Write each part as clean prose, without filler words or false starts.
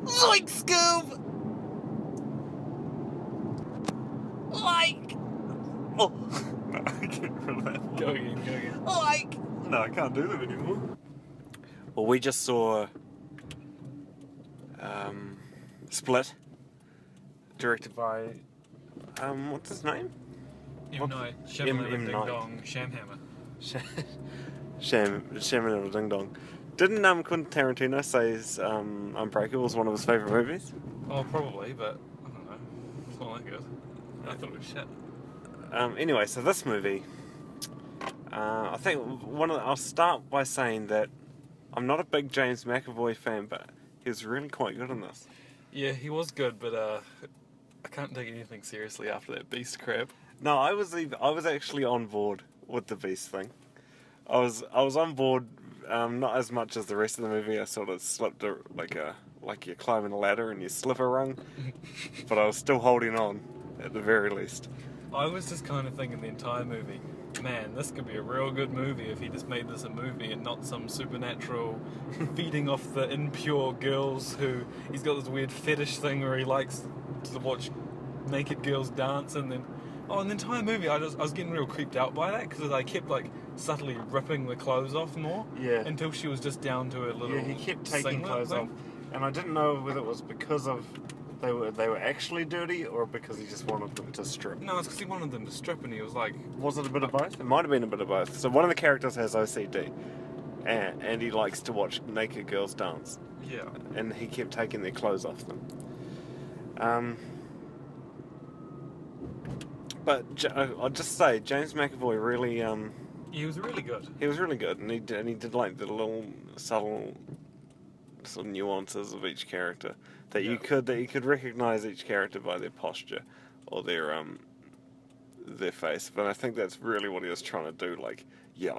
Zoink, Scoob! Like... Oh! No, I can't remember that. Go again. Like... No, I can't do them anymore. Well, we just saw... Split. Directed by... what's his name? M. Night Shyamalan Ding Dong Shamhammer. Shyamalan Ding Dong. Didn't Quentin Tarantino say Unbreakable was one of his favourite movies? Oh, probably, but I don't know. It's not that good. I thought it was shit. Anyway, so this movie, I think I'll start by saying that I'm not a big James McAvoy fan, but he was really quite good in this. Yeah, he was good, but I can't take anything seriously after that beast crap. No, I was actually on board with the beast thing. I was on board, not as much as the rest of the movie. I sort of slipped like you're climbing a ladder and you slip a rung, but I was still holding on at the very least. I was just kind of thinking the entire movie, man, this could be a real good movie if he just made this a movie and not some supernatural feeding off the impure girls who... He's got this weird fetish thing where he likes to watch naked girls dance, and then... Oh, in the entire movie, I was getting real creeped out by that, because I kept, like, subtly ripping the clothes off more. Yeah. Until she was just down to a little... Yeah, he kept taking clothes thing off. And I didn't know whether it was because of... They were actually dirty, or because he just wanted them to strip. No, it's because he wanted them to strip, and he was like... Was it a bit of both? It might have been a bit of both. So one of the characters has OCD, and he likes to watch naked girls dance. Yeah. And he kept taking their clothes off them. But I'll just say, James McAvoy really... He was really good. He was really good, and he did like the little subtle sort of nuances of each character that you could recognise each character by their posture or their face. But I think that's really what he was trying to do. Like, yeah,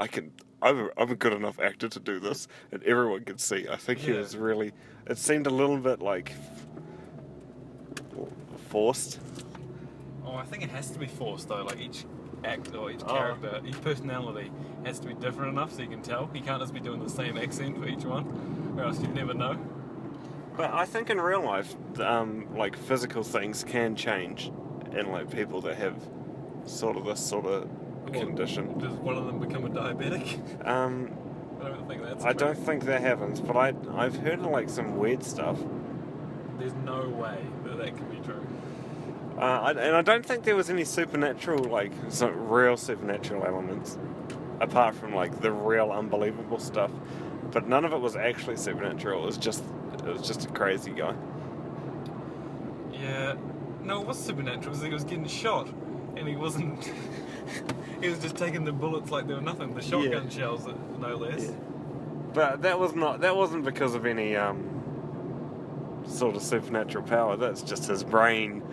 I'm a good enough actor to do this, and everyone can see. I think he was really... It seemed a little bit like forced. Oh, I think it has to be forced though. Like each act or each character, each personality has to be different enough so you can tell. He can't just be doing the same accent for each one, or else you'd never know. But I think in real life, like physical things can change in like people that have this sort of condition. Does one of them become a diabetic? I don't think that happens, but I've heard like some weird stuff. There's no way that can be true. And I don't think there was any supernatural, like some real supernatural elements, apart from like the real unbelievable stuff. But none of it was actually supernatural. It was just a crazy guy. Yeah, no, it was supernatural because he was getting shot, and he wasn't. He was just taking the bullets like they were nothing. The shotgun shells, no less. Yeah. But that wasn't because of any sort of supernatural power. That's just his brain.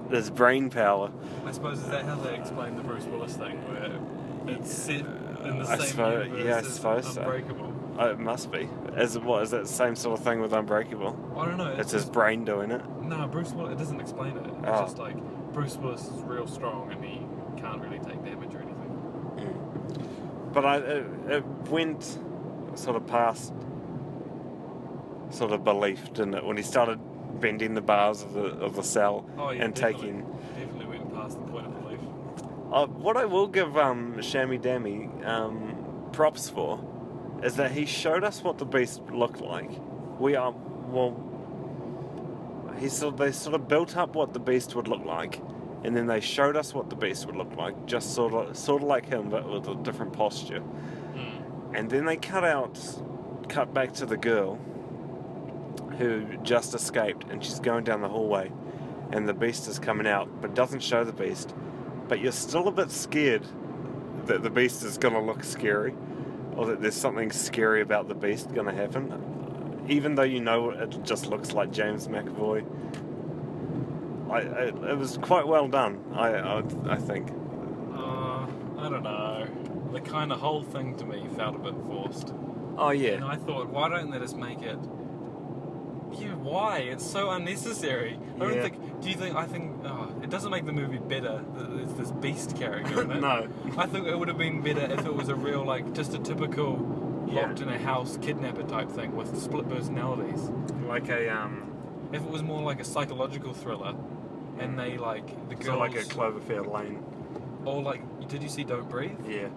His brain power. I suppose, is that how they explain the Bruce Willis thing, where it's set in the same I universe suppose as Unbreakable? So. It must be. Is that the same sort of thing with Unbreakable? I don't know. It's his brain doing it? No, Bruce Willis, it doesn't explain it. It's just like, Bruce Willis is real strong and he can't really take damage or anything. But it went sort of past sort of belief, didn't it? When he started bending the bars of the cell and definitely went past the point of belief. What I will give Shammy Dammy props for is that he showed us what the beast looked like. They sort of built up what the beast would look like, and then they showed us what the beast would look like, just sort of like him, but with a different posture. And then they cut back to the girl who just escaped, and she's going down the hallway, and the beast is coming out, but it doesn't show the beast. But you're still a bit scared that the beast is going to look scary, or that there's something scary about the beast going to happen, even though you know it just looks like James McAvoy. It was quite well done, I think. I don't know. The kind of whole thing to me felt a bit forced. Oh yeah. And I thought, why don't they just make it? Yeah, why? It's so unnecessary. I think it doesn't make the movie better that there's this beast character in it. No. I think it would have been better if it was a real, like, just a typical locked in a house kidnapper type thing with split personalities. Like a If it was more like a psychological thriller, and they like the girls, sort of like a Cloverfield Lane. or like, did you see Don't Breathe? Yeah.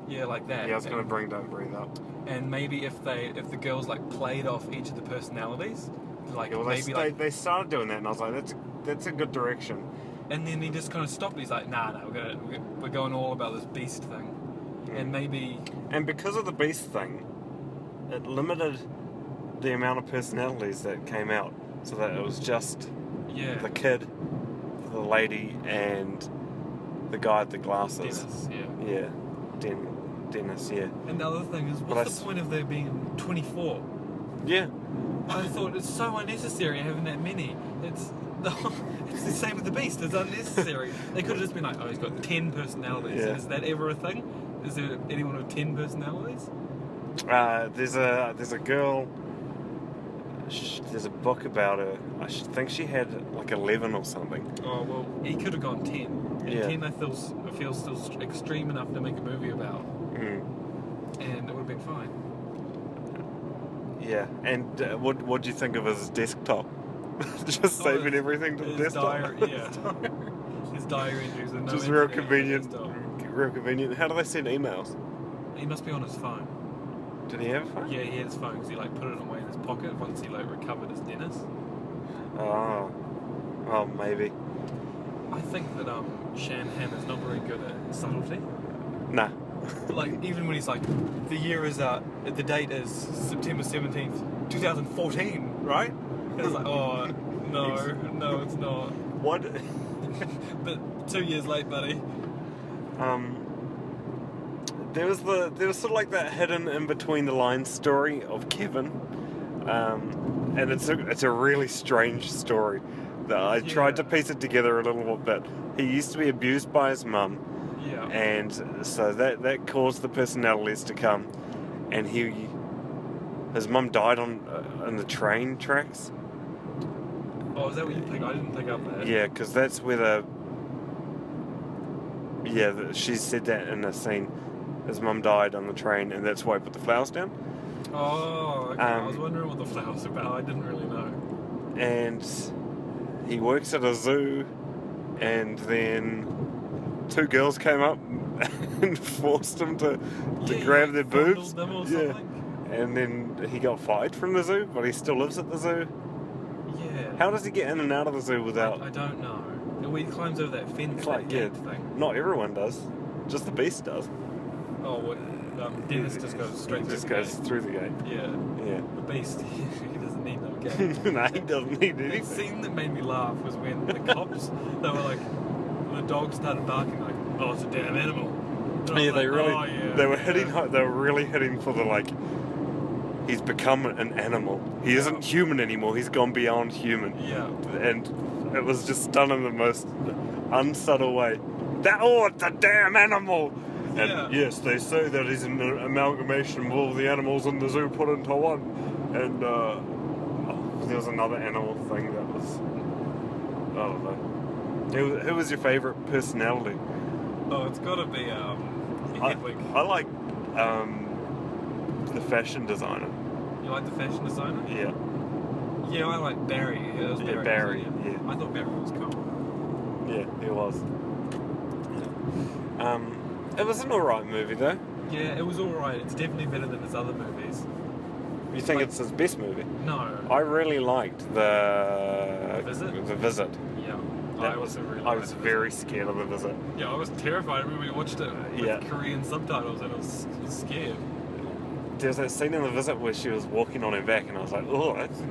Yeah, like that. Yeah, I was going to bring Don't Breathe up. And maybe if the girls like played off each of the personalities, like Yeah, well, maybe they started doing that, and I was like, that's a good direction. and then he just kind of stopped. He's like, nah, we're going all about this beast thing, and maybe. And because of the beast thing, it limited the amount of personalities that came out, so that it was just the kid, the lady, and the guy with the glasses. Dennis, Yeah. Dennis, yeah. And the other thing is, what's the point of there being 24? Yeah. I thought it's so unnecessary having that many. It's the same with the Beast. It's unnecessary. They could have just been like, oh, he's got 10 personalities. Yeah. Is that ever a thing? Is there anyone with 10 personalities? There's a girl. There's a book about her. I think she had like 11 or something. Oh well, he could have gone 10. And Yeah. 10 I feel still extreme enough to make a movie about, and it would have been fine. Yeah. And what do you think of his desktop? Just saving everything to the desktop. His diary entries. And no Just real internet, convenient. desktop. Real convenient. How do they send emails? He must be on his phone. Did he have a phone? Yeah, he had his phone because he like put it away in his pocket once he like recovered his Dennis. Oh, maybe. I think that Shanahan is not very good at subtlety. Nah. Like even when he's like, the date is September 17th, 2014, right? And it's like, oh no, it's not. What? But 2 years late, buddy. There was sort of like that hidden in between the lines story of Kevin, and it's a really strange story. That I tried to piece it together a little bit. He used to be abused by his mum, and so that caused the personalities to come, and his mum died on the train tracks. Oh, is that what you think? I didn't pick up that. Yeah, because that's where she said that in the scene. His mum died on the train, and that's why he put the flowers down. Oh, okay. I was wondering what the flowers were about. I didn't really know. And he works at a zoo, and then 2 girls came up and forced him to grab their boobs. Them or something? And then he got fired from the zoo, but he still lives at the zoo. Yeah. How does he get in and out of the zoo without? I don't know. He climbs over that fence, that gate thing. Not everyone does. Just the beast does. Oh, what? Dennis just goes straight through Just the goes gate. through the gate. Yeah. The Beast, he doesn't need no gate. No, he doesn't need The anything. scene that made me laugh was when the cops, they were like, the dog started barking like, oh, it's a damn animal. And I was They like, really, oh, yeah, they were hitting. They were really hitting for the like. He's become an animal. He isn't human anymore. He's gone beyond human. Yeah. And it was just done in the most unsubtle way. It's a damn animal. And yes, they say that he's an amalgamation of all the animals in the zoo put into one. And there was another animal thing that was, I don't know. Who was your favourite personality? Oh, it's got to be Hedwig. I like the fashion designer. You like the fashion designer? Yeah. Yeah, I like Barry. Yeah, it was Barry. Barry. Wasn't it? Yeah. I thought Barry was cool. Yeah, he was. It was an alright movie though. Yeah, it was alright. It's definitely better than his other movies. You think it's his best movie? No. I really liked The Visit? The Visit. Yeah. I was very scared of The Visit. Yeah, I was terrified when we watched it with Yeah. Korean subtitles, and I was scared. There was that scene in The Visit where she was walking on her back, and I was like, oh, that's They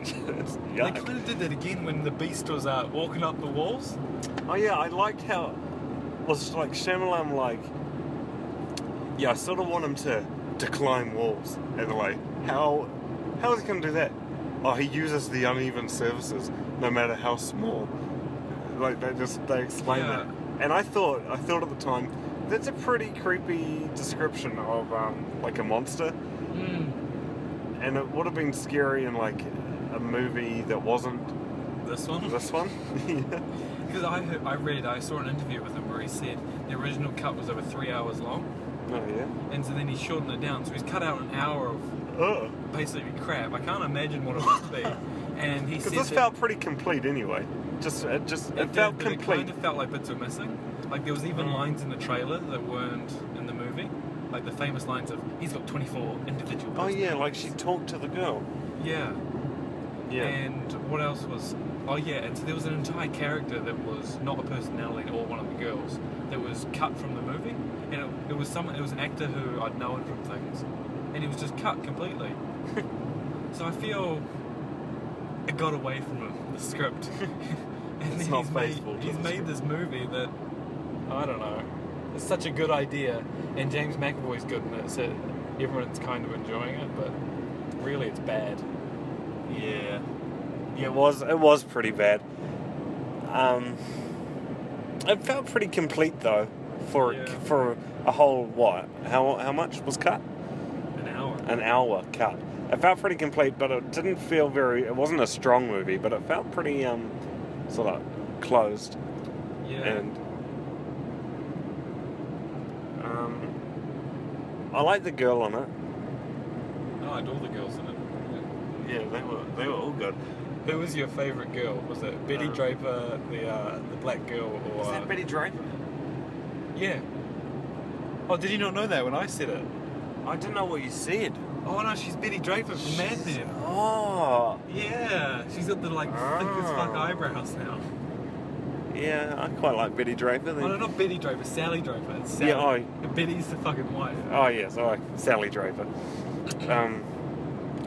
yuck. kind of did that again when the Beast was walking up the walls. Oh yeah, I liked how it was like Shyamalan, like, yeah, I sort of want him to climb walls, and like, how is he going to do that? Oh, he uses the uneven surfaces, no matter how small. Like they explain that, and I thought at the time that's a pretty creepy description of like a monster, and it would have been scary in like a movie that wasn't This one? this one. Yeah. Because I saw an interview with him where he said the original cut was over 3 hours long, Oh, yeah? And so then he shortened it down. So he's cut out an hour of basically crap. I can't imagine what it must be. And he said Because this felt pretty complete anyway. It felt complete. It kind of felt like bits were missing. Like there was even lines in the trailer that weren't in the movie. Like the famous lines of, he's got 24 individual Oh, yeah, personalities. like she talked to the girl. Yeah. Yeah. And what else was... Oh, yeah, and so there was an entire character that was not a personality or one of the girls that was cut from the movie. And it was an actor who I'd known from things. And he was just cut completely. So I feel it got away from the script. And It's then not faithful to he's the made script. this movie that, I don't know, it's such a good idea. And James McAvoy's good in it, so everyone's kind of enjoying it, but really it's bad. Yeah. Yeah, it was pretty bad. It felt pretty complete though for a whole what? How much was cut? An hour. An hour cut. It felt pretty complete, but it didn't feel it wasn't a strong movie, but it felt pretty sort of closed. Yeah. And I like the girl on it. I liked all the girls in it. Yeah, they were all good. Who was your favourite girl? Was it Betty Draper, the black girl, or... Is that Betty Draper? Yeah. Oh, did you not know that when I said it? I didn't know what you said. Oh no, she's Betty Draper from Mad Men. Oh. Yeah, she's got the thick as fuck eyebrows now. Yeah, I quite like Betty Draper then. Oh no, not Betty Draper, Sally Draper. It's Sally. Yeah, Betty's the fucking wife. Oh yes, I like Sally Draper.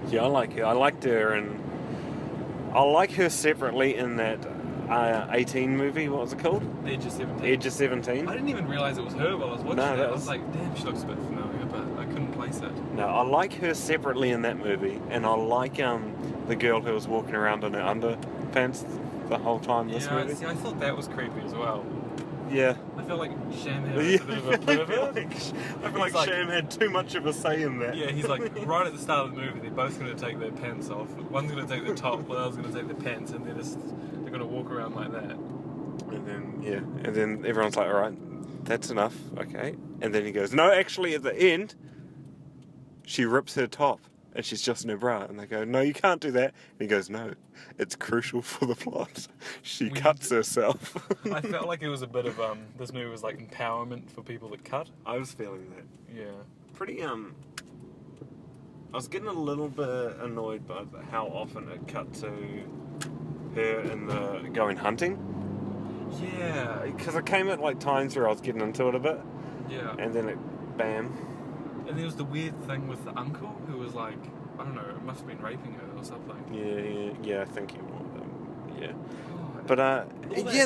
Yeah, I like her. I liked her, and I like her separately in that 18 movie. What was it called? Edge of 17. Edge of 17. I didn't even realise it was her while I was watching No, it. that I was- was like, damn, she looks a bit familiar, but I couldn't place it. No, I like her separately in that movie, and I like the girl who was walking around in her underpants the whole time in this movie. See, I thought that was creepy as well. Yeah. I feel like Sham was a bit of a pervert. I feel like He's Sham had too much of a say in that. Yeah, he's like, right at the start of the movie, they're both going to take their pants off. One's going to take the top, the other's going to take the pants, and they're going to walk around like that. And then everyone's like, all right, that's enough, okay. And then he goes, no, actually, at the end, she rips her top, and she's just in her bra. And they go, no, you can't do that. And he goes, no, it's crucial for the plot. She cuts herself. I felt like it was a bit of, this movie was like empowerment for people that cut. I was feeling that. Yeah. Pretty, I was getting a little bit annoyed by how often it cut to her in the going hunting. Yeah. Because it came at like times where I was getting into it a bit, Yeah. and then it, bam. And there was the weird thing with the uncle who was like, I don't know, it must have been raping her or something. Yeah, I think he was. Yeah. Oh, But,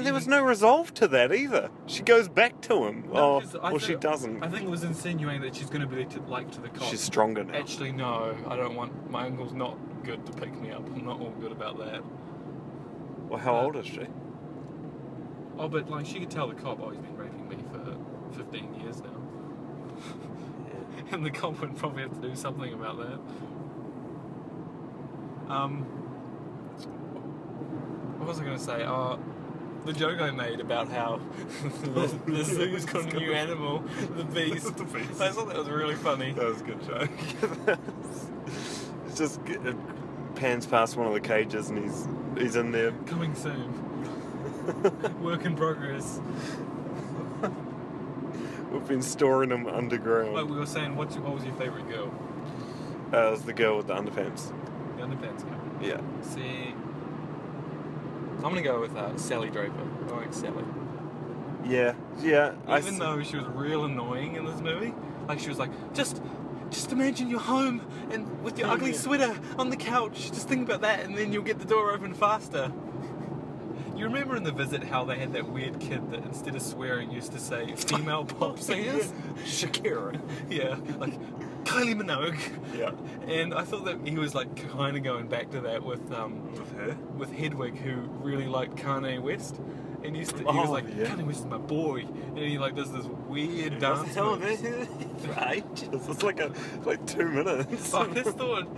there was no resolve to that either. She goes back to him. No, 'cause I Or she think- doesn't. I think it was insinuating that she's going to be to the cops. She's stronger now. Actually, no, I don't want, my uncle's not good to pick me up. I'm not all good about that. Well, how old is she? Oh, but like she could tell the cop, oh, he's been raping me for 15 years now. And the cop would probably have to do something about that. What was I going to say? The joke I made about how the zoo's got a new animal, the beast. The beast. I thought that was really funny. That was a good joke. It's just it pans past one of the cages and he's in there. Coming soon. Work in progress. We've been storing them underground. Like we were saying, what was your favourite girl? It was the girl with the underpants. The underpants girl. Yeah. See, I'm gonna go with Sally Draper. I like Sally. Yeah. Even though she was real annoying in this movie, like she was like, just imagine you're home and with your ugly sweater on the couch. Just think about that, and then you'll get the door open faster. You remember in The Visit how they had that weird kid that instead of swearing used to say female pop singers? Shakira. Yeah, like Kylie Minogue. Yeah. And I thought that he was like kind of going back to that with her? with Hedwig, who really liked Kanye West. And he was like, yeah. Kanye West is my boy. And he like does this weird dance. Tell moves. for ages. It's like 2 minutes. I just thought,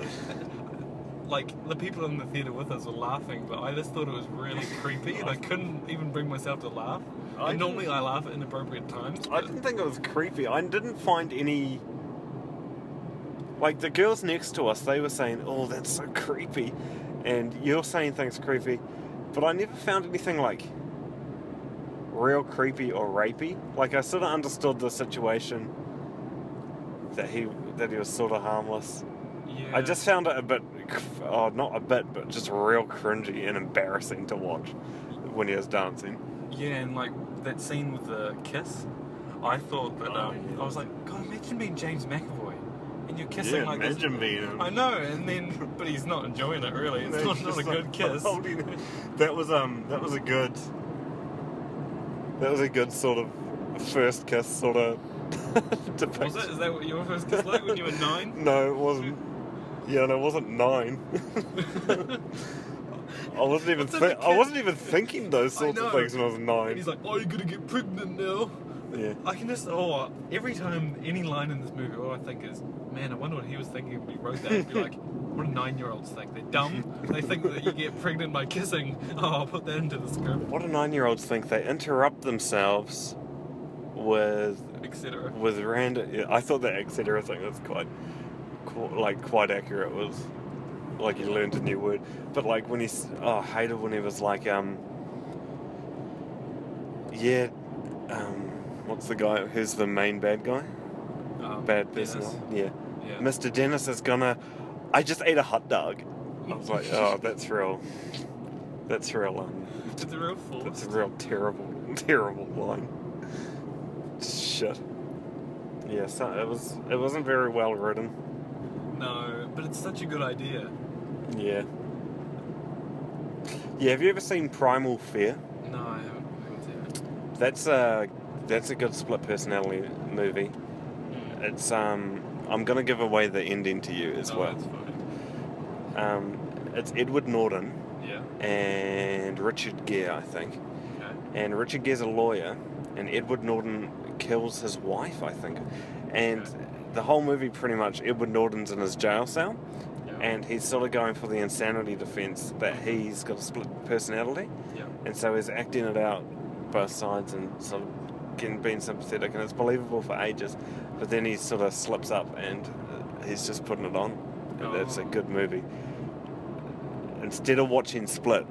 the people in the theatre with us were laughing, but I just thought it was really creepy, and I couldn't even bring myself to laugh. And normally I laugh at inappropriate times. I didn't think it was creepy. I didn't find any... Like, the girls next to us, they were saying, oh, that's so creepy. And you're saying things creepy. But I never found anything, like, real creepy or rapey. Like, I sort of understood the situation that he was sort of harmless. Yeah. I just found it a bit... Oh, not a bit, but just real cringy and embarrassing to watch when he was dancing. Yeah, and, like, that scene with the kiss, I thought that... I was like, God, imagine being James McAvoy. And you're kissing like this. Imagine being him. I know, and then, but he's not enjoying it really. It's not a good kiss. That was a good sort of first kiss sort of depiction. Was it? Is that what your first kiss like when you were 9? No, it wasn't. Yeah, no, it wasn't 9. I wasn't even thinking those sorts of things when I was 9. And he's like, "Oh, you're gonna get pregnant now." Yeah. I can just every time any line in this movie, all I think is, man, I wonder what he was thinking when he wrote that. He'd be like, what do 9-year-olds think? They're dumb. They think that you get pregnant by kissing. Oh, I'll put that into the script. What do 9-year-olds think? They interrupt themselves with etc. With random. Yeah, I thought that etc. thing was quite accurate. It was like he learned a new word. But like when I hated when he was like what's the guy who's the main bad guy? Bad person. Yeah. Mr. Dennis is gonna... I just ate a hot dog. I was like, oh, that's real. That's real. It's a real force. That's a real terrible line. Shit. Yeah, so it wasn't very well written. No, but it's such a good idea. Yeah. Yeah, have you ever seen Primal Fear? No, I haven't seen it. That's a good split personality movie. It's I'm gonna give away the ending to you as well. That's fine. It's Edward Norton. Yeah. And Richard Gere, I think. Okay. And Richard Gere's a lawyer, and Edward Norton kills his wife, I think. And the whole movie, pretty much, Edward Norton's in his jail cell, and he's sort of going for the insanity defense that he's got a split personality. Yeah. And so he's acting it out both sides and sort of being sympathetic, and it's believable for ages. But then he sort of slips up and he's just putting it on. And it's a good movie. Instead of watching Split,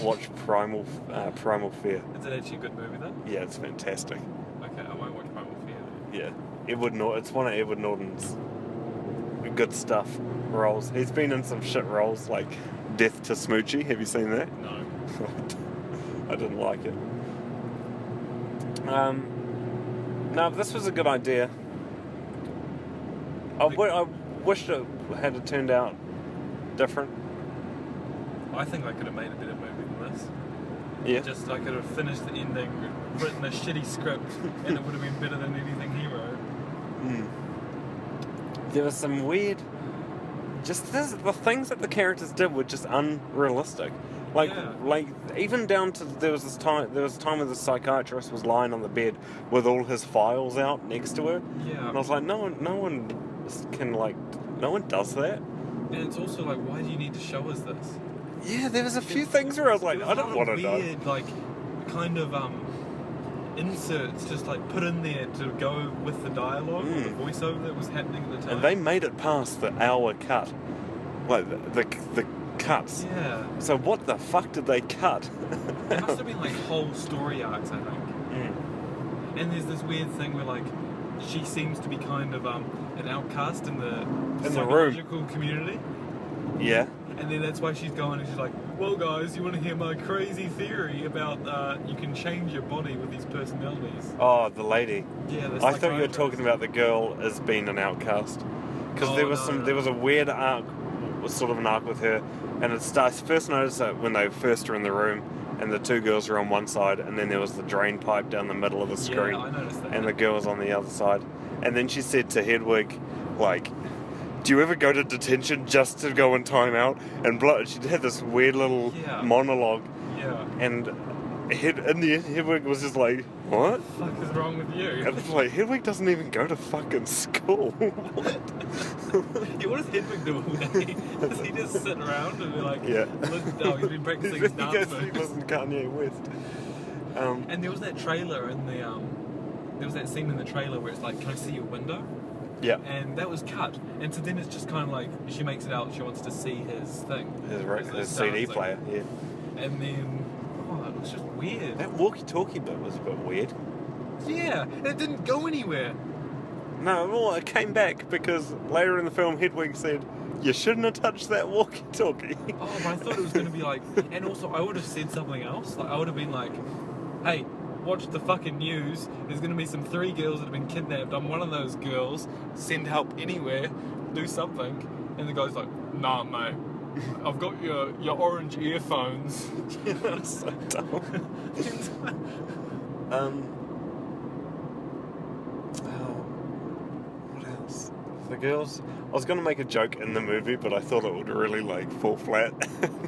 watch Primal Fear. Is it actually a good movie though? Yeah, it's fantastic. Okay, I won't watch Primal Fear then. Yeah. It's one of Edward Norton's good stuff roles. He's been in some shit roles like Death to Smoochie. Have you seen that? No. I didn't like it. No, this was a good idea. I wished it had turned out different. I think I could have made a better movie than this. Yeah. Just I could have finished the ending, written a shitty script, and it would have been better than anything he wrote. There was some weird... the things that the characters did were just unrealistic. Like even down to there was a time when the psychiatrist was lying on the bed with all his files out next to her. Yeah. And I was like, no one does that. And it's also like, why do you need to show us this? Yeah, there was a few things where I was like, I don't want to know. Weird, like, kind of inserts just like put in there to go with the dialogue or the voiceover that was happening at the time. And they made it past the hour cut, like the cuts. Yeah. So what the fuck did they cut? There must have been like whole story arcs, I think. And there's this weird thing where like she seems to be kind of an outcast in the psychological community. Yeah. And then that's why she's going and she's like, well guys, you want to hear my crazy theory about you can change your body with these personalities? Oh, the lady. Yeah, I thought you were talking about the girl as being an outcast. Because there was a weird arc, sort of an arc with her, and it starts, first noticed that when they first were in the room, and the two girls were on one side, and then there was the drain pipe down the middle of the screen. Yeah, I noticed that. And the girl was on the other side. And then she said to Hedwig, like, do you ever go to detention just to go in time out? And she had this weird little monologue. Yeah. And In the end, Hedwig was just like, what? What the fuck is wrong with you? And it's like, Hedwig doesn't even go to fucking school. What? Yeah, what does Hedwig do all day? Does he just sit around and be like, Yeah. oh, he's been practicing his dance He moves. listens to Kanye West. And there was that trailer in the, there was that scene in the trailer where it's like, can I see your window? Yeah. And that was cut. And so then it's just kind of like, she makes it out, she wants to see his thing. His CD dancing. player, yeah. And then, oh, it was just weird. That walkie-talkie bit was a bit weird. Yeah, and it didn't go anywhere. No, well, it came back because later in the film, Hedwig said, you shouldn't have touched that walkie-talkie. Oh, but I thought it was going to be like, and also I would have said something else. Like I would have been like, hey, watch the fucking news. There's going to be some 3 girls that have been kidnapped. I'm one of those girls. Send help anywhere. Do something. And the guy's like, nah, mate. I've got your orange earphones. Yeah, that's so dumb. What else? The girls. I was going to make a joke in the movie, but I thought it would really like fall flat.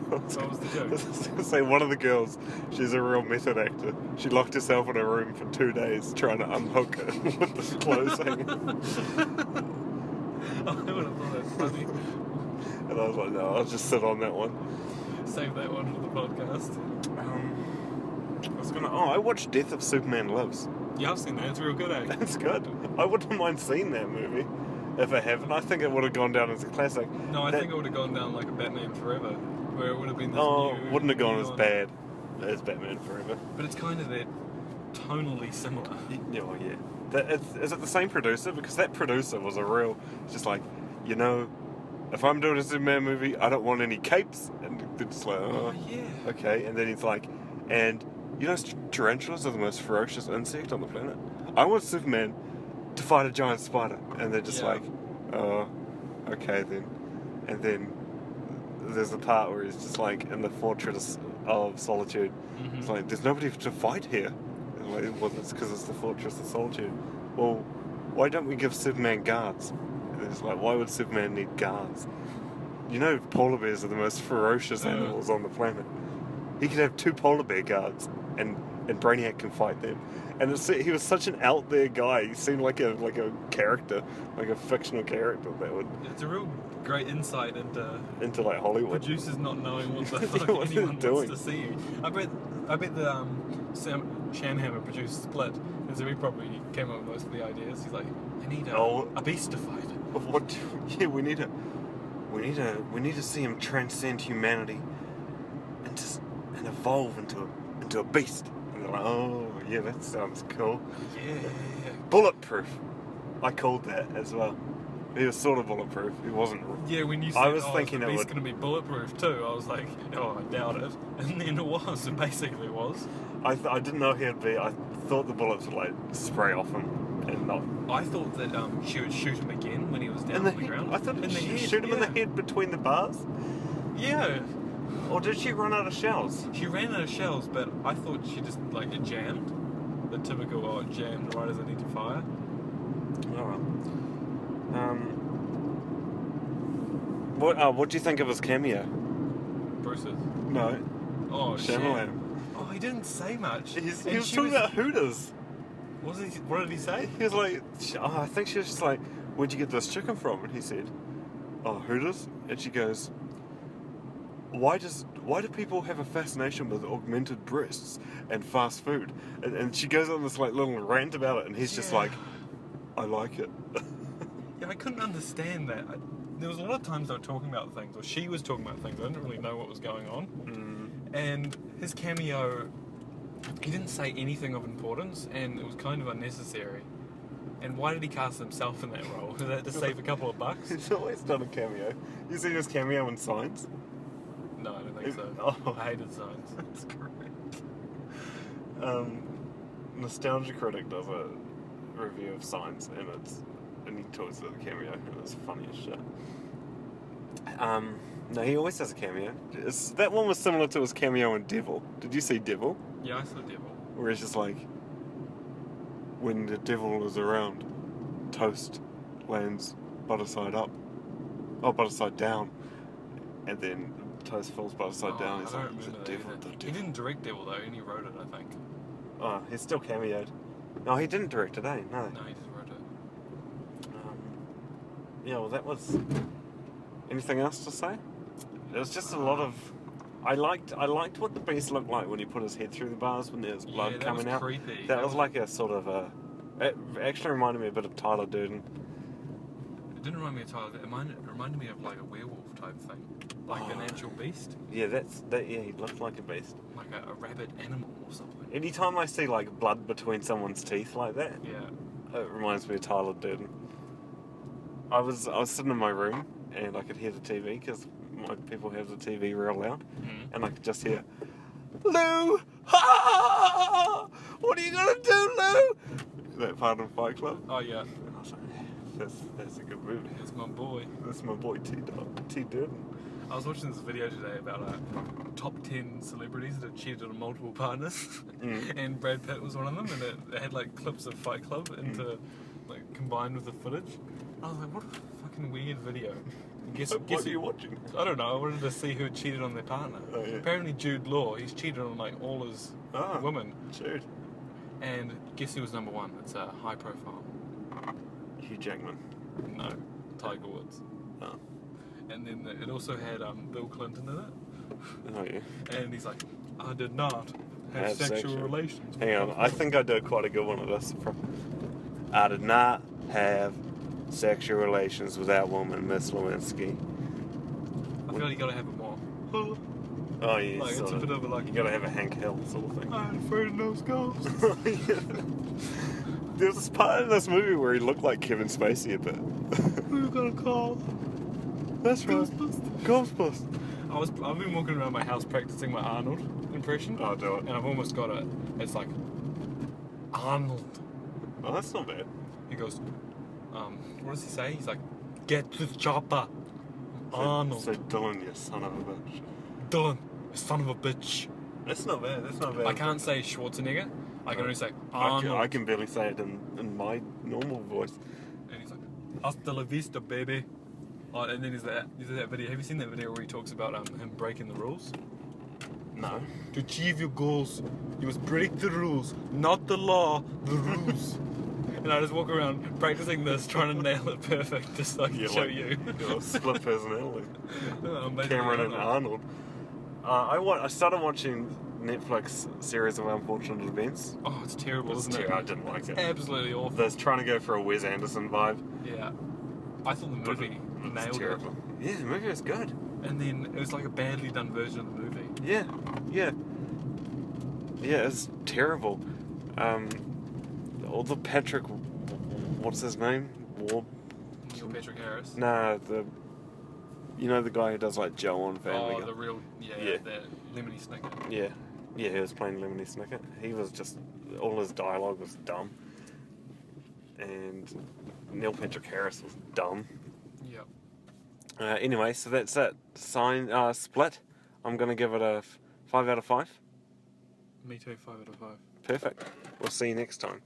What was the joke? I was going to say one of the girls, she's a real method actor. She locked herself in a room for 2 days trying to unhook it with the clothes hanging. I would have thought that's funny. And I was like, no, I'll just sit on that one. Save that one for the podcast. I watched Death of Superman Lives. Yeah, I've seen that. It's real good, eh? That's good. I wouldn't mind seeing that movie if it happened. I think it would have gone down as a classic. No, I think it would have gone down like a Batman Forever, where it would have been this new... Wouldn't have gone as bad as Batman Forever. But it's kind of that tonally similar. Yeah, well, yeah. Is it the same producer? Because that producer was a real... Just like, you know, if I'm doing a Superman movie, I don't want any capes. And they're just like, Oh, yeah. okay. And then he's like, and you know, tarantulas are the most ferocious insect on the planet. I want Superman to fight a giant spider. And they're just like, oh, okay then. And then there's the part where he's just like in the Fortress of Solitude. Mm-hmm. It's like, there's nobody to fight here. And like, well, it's because it's the Fortress of Solitude. Well, why don't we give Superman guards? And it's like, why would Superman need guards? You know, polar bears are the most ferocious animals on the planet. He could have 2 polar bear guards, and Brainiac can fight them. And he was such an out there guy. He seemed like a character, like a fictional character that would. It's a real great insight into like Hollywood. Producers not knowing what the fuck What they're anyone doing. wants to see. I bet the Sam Shanham who produced Split, and so he probably came up with most of the ideas. He's like, I need a beast to fight. What? Yeah, we need to see him transcend humanity and evolve into a beast. And they're like, oh yeah, that sounds cool. Yeah. Bulletproof. I called that as well. He was sort of bulletproof. He wasn't. Yeah, when you said, I was thinking the it beast's would. going to be bulletproof too, I was like, oh, I doubt it. And then it was. It basically was. I didn't know he'd be. I thought the bullets would like spray off him and not. I thought that she would shoot him again when he was down In the on the head. ground. I thought in the head, shoot him in the head between the bars. Yeah. Or did she run out of shells? She ran out of shells, but I thought she just, like, it jammed. The typical, it jammed right as I need to fire. Oh well. What do you think of his cameo? Bruce's. No. Oh, Shyamalan. Oh, he didn't say much. He And was she talking about Hooters. What did he say? He was like, I think she was just like, where'd you get this chicken from? And he said, oh, Hooters? And she goes, why do people have a fascination with augmented breasts and fast food? And she goes on this like little rant about it, and he's just like, I like it. Yeah, I couldn't understand that. There was a lot of times they were talking about things, or she was talking about things. I didn't really know what was going on. And his cameo, he didn't say anything of importance, and it was kind of unnecessary. And why did he cast himself in that role? Was that to save a couple of bucks? He's always done a cameo. You seen his cameo in Signs? No, I don't think so. I hated Signs. That's correct. Nostalgia Critic does a review of Signs, and he talks about the cameo, and it's funny as shit. No, he always does a cameo. That one was similar to his cameo in Devil. Did you see Devil? Yeah, I saw Devil. Where it's just like, when the devil is around, toast lands butter side up. Oh, butter side down. And then toast falls upside down. He's I like, don't the remember devil, that the either. devil. He didn't direct Devil though, and he wrote it, I think. Oh, he's still cameoed. No, he didn't direct it, eh? No. No, he just wrote it. Yeah, well, that was... Anything else to say? It was just a lot of... I liked what the beast looked like when he put his head through the bars when there was blood coming was out. Creepy. That was like a sort of a... It actually reminded me a bit of Tyler Durden. It didn't remind me of Tyler. It reminded me of like a werewolf type thing, like an actual beast, Yeah, yeah, he looked like a beast. like a rabid animal or something. Anytime I see like blood between someone's teeth like that, Yeah. it reminds me of Tyler Durden. I was sitting in my room and I could hear the TV because my people have the TV real loud, and I could just hear, Lou, ha! What are you gonna do, Lou? That part of Fight Club. Oh yeah. And I was like, that's a good movie. It's my boy. That's my boy T Durden. I was watching this video today about top 10 celebrities that have cheated on multiple partners, and Brad Pitt was one of them, and it had like clips of Fight Club like combined with the footage. I was like, what a fucking weird video. What are you watching? I don't know. I wanted to see who had cheated on their partner. Oh, yeah. Apparently Jude Law, he's cheated on like all his women. Jude. And guess who was number one? It's a high profile. Hugh Jackman. No, Tiger Woods. Oh. And then it also had Bill Clinton in it. Oh yeah. And he's like, I did not have sexual relations. Hang on, I think I did quite a good one of this. I did not have sexual relations with that woman, Miss Lewinsky. I feel like you gotta have it more. Oh yeah, Like, it's a bit of a like. You gotta have a Hank Hill sort of thing. I'm afraid of those ghosts. There was this part in this movie where he looked like Kevin Spacey a bit. Who you gonna call? That's right. Ghostbusters. Ghostbusters. I've been walking around my house practicing my Arnold impression. Oh, do it. And I've almost got it. It's like Arnold. Oh, that's not bad. He goes, what does he say? He's like, get to the chopper. Arnold. So Dylan, you son of a bitch. Dylan, you son of a bitch. That's not bad. That's not bad. I can't say Schwarzenegger. I can only say Arnold. I can barely say it in my normal voice. And he's like, hasta la vista, baby. Oh, and then there's that video. Have you seen that video where he talks about him breaking the rules? No. To achieve your goals, you must break the rules, not the law, the rules. And I just walk around practicing this, trying to nail it perfect, just so I can show you. Your split personality. Basically Cameron and Arnold. I started watching Netflix series of unfortunate events. Oh, it's terrible, isn't it? I didn't like it. Absolutely awful. That's trying to go for a Wes Anderson vibe. Yeah. I thought the movie nailed terrible. Yeah, the movie was good. And then it was like a badly done version of the movie. Yeah, it's terrible. All the Patrick, what's his name? Neil Patrick Harris. Nah, the guy who does like Joe on Family Guy. Oh, the real, that Lemony Snicket. Yeah, he was playing Lemony Snicket. He was just, all his dialogue was dumb. And Neil Patrick Harris was dumb. Yep. Anyway, so that's it. Split. I'm going to give it a 5 out of 5. Me too, 5 out of 5. Perfect. We'll see you next time.